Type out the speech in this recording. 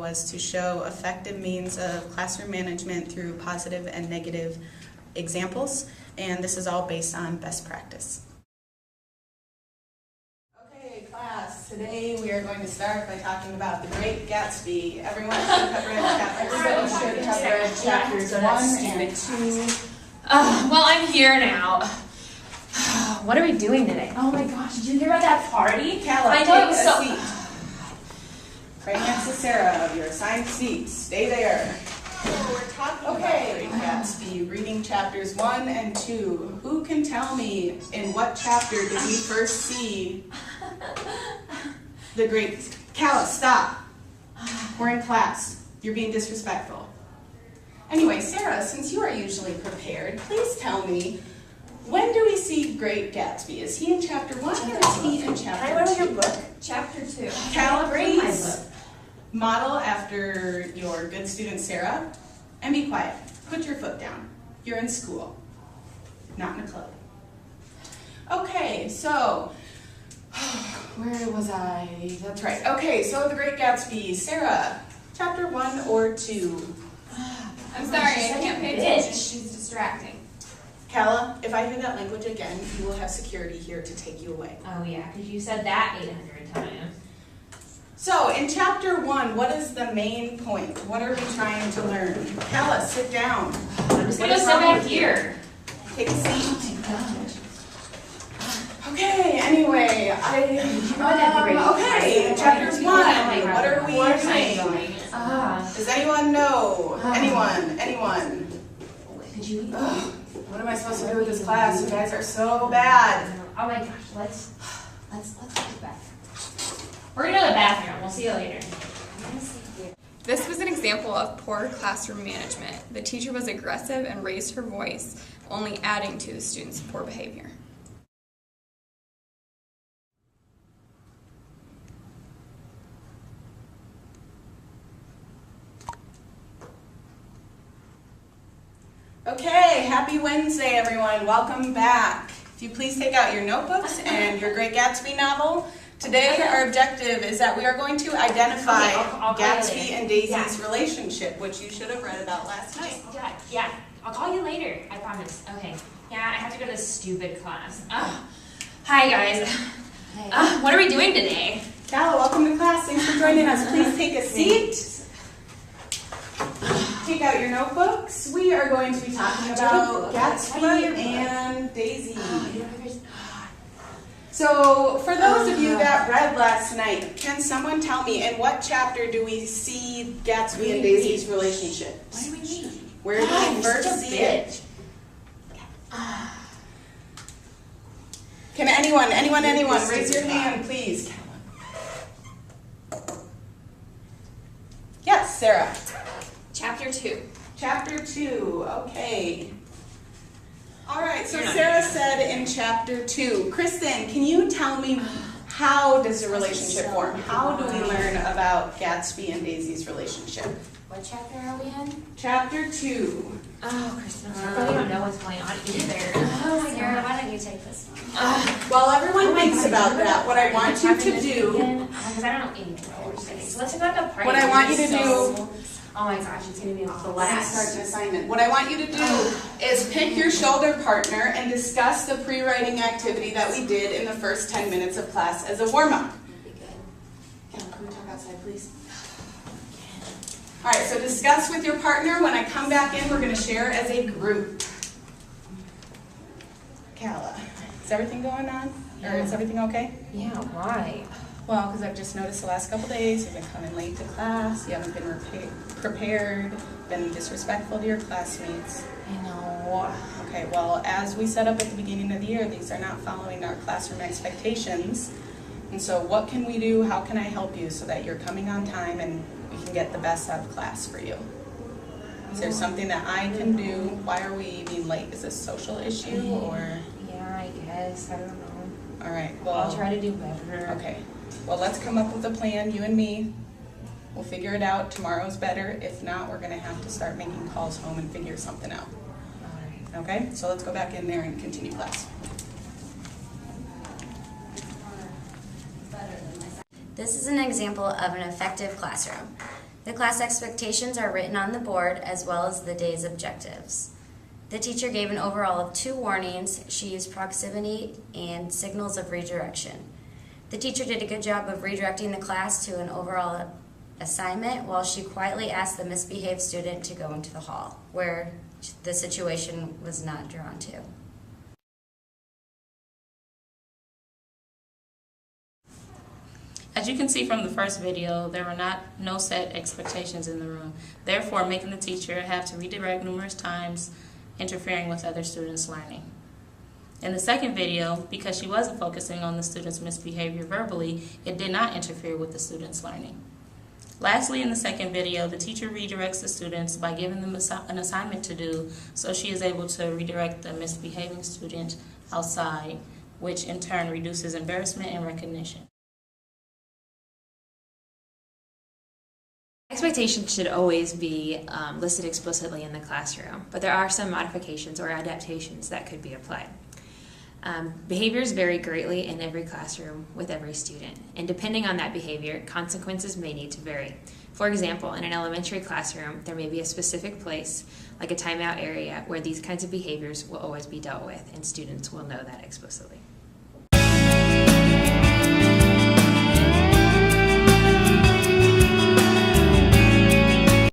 was to show effective means of classroom management through positive and negative examples, and this is all based on best practice. Okay, class, today we are going to start by talking about The Great Gatsby. Everyone should have read chapters 1 and 2. Well, I'm here now. What are we doing today? Oh my gosh, did you hear about that party? Calla, I know it was so... seat. Right next to Sarah, your assigned seats. Stay there. So we're talking about Great Gatsby, reading chapters 1 and 2. Who can tell me in what chapter did we first see the Great... Calla, stop. We're in class. You're being disrespectful. Anyway, Sarah, since you are usually prepared, please tell me, when do we see Great Gatsby? Is he in chapter 1 or is he in chapter 2? Can I borrow your book? Chapter 2. Calla, please model after your good student Sarah and be quiet. Put your foot down. You're in school, not in a club. Okay, so, where was I? That's right. Okay, so The Great Gatsby. Sarah, chapter 1 or 2? I'm sorry, I can't pay attention. She's distracting. Calla, if I hear that language again, you will have security here to take you away. Oh yeah, because you said that 800 times. So, in chapter 1, what is the main point? What are we trying to learn? Calla, sit down. I'm just going to sit back here. Take a seat. Okay, anyway, okay, chapter 1, what are we doing? Does anyone know? Anyone? Could you? What am I supposed to do with this class? You guys are so bad. Oh my gosh, let's go back. We're gonna go to the bathroom. We'll see you later. This was an example of poor classroom management. The teacher was aggressive and raised her voice, only adding to the students' poor behavior. Okay, happy Wednesday, everyone. Welcome back. If you please take out your notebooks and your Great Gatsby novel. Today, our objective is that we are going to identify Gatsby and Daisy's relationship, which you should have read about last night. Yeah. I'll call you later. I promise. Okay. Yeah, I have to go to this stupid class. Hi, guys. Hey. What are we doing today? Calla, welcome to class. Thanks for joining us. Please take a seat. Take out your notebooks. We are going to be talking about Gatsby and Daisy. So, for those of you that read last night, can someone tell me in what chapter do we see Gatsby and Daisy's relationship? What do we need? Where do we first see it? Can anyone raise your hand, please? Yes, Sarah. Chapter 2. Chapter 2, okay. All right, so Sarah said in chapter 2. Kristen, can you tell me how does the relationship form? How do we learn about Gatsby and Daisy's relationship? What chapter are we in? Chapter 2. Oh, Kristen, I probably don't know what's going on either. Oh my God, why don't you take this one? While everyone thinks about that, what I want you to do... Because I don't know anything about what we're studying. So let's talk about the party. What I want you to do... Oh my gosh, it's going to be the Let's last. start an assignment. What I want you to do is pick your shoulder partner and discuss the pre-writing activity that we did in the first 10 minutes of class as a warm-up. Can we talk outside, please? All right, so discuss with your partner. When I come back in, we're going to share as a group. Calla, is everything going on? Or is everything okay? Yeah, why? Well, because I've just noticed the last couple days you've been coming late to class, you haven't been prepared, been disrespectful to your classmates. I know. Okay, well, as we set up at the beginning of the year, these are not following our classroom expectations. And so what can we do? How can I help you so that you're coming on time and we can get the best out of class for you? Is there something that I can do? Why are we being late? Is this a social issue or? Yeah, I guess. I don't know. All right, well. I'll try to do better. Okay. Well, let's come up with a plan, you and me. We'll figure it out. Tomorrow's better. If not, we're going to have to start making calls home and figure something out. All right. Okay? So let's go back in there and continue class. This is an example of an effective classroom. The class expectations are written on the board as well as the day's objectives. The teacher gave an overall of 2 warnings. She used proximity and signals of redirection. The teacher did a good job of redirecting the class to an overall assignment while she quietly asked the misbehaved student to go into the hall, where the situation was not drawn to. As you can see from the first video, there were no set expectations in the room, therefore making the teacher have to redirect numerous times, interfering with other students' learning. In the second video, because she wasn't focusing on the student's misbehavior verbally, it did not interfere with the student's learning. Lastly, in the second video, the teacher redirects the students by giving them an assignment to do, so she is able to redirect the misbehaving student outside, which in turn reduces embarrassment and recognition. Expectations should always be listed explicitly in the classroom, but there are some modifications or adaptations that could be applied. Behaviors vary greatly in every classroom with every student, and depending on that behavior, consequences may need to vary. For example, in an elementary classroom, there may be a specific place, like a timeout area, where these kinds of behaviors will always be dealt with, and students will know that explicitly.